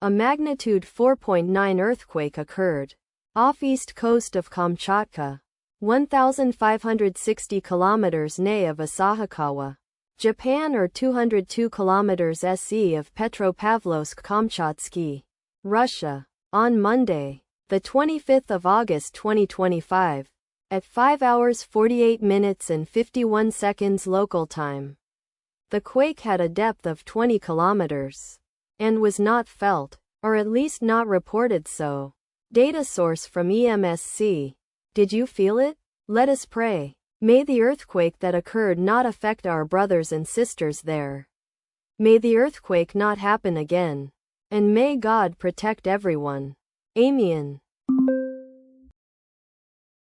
A magnitude 4.9 earthquake occurred off east coast of Kamchatka, 1,560 kilometers NE of Asahikawa, Japan, or 202 kilometers SE of Petropavlovsk-Kamchatsky, Russia, on Monday, the 25th of August 2025, at 5 hours 48 minutes and 51 seconds local time. The quake had a depth of 20 kilometers and was not felt, or at least not reported so. Data source from EMSC. Did you feel it? Let us pray. May the earthquake that occurred not affect our brothers and sisters there. May the earthquake not happen again. And may God protect everyone. Amen.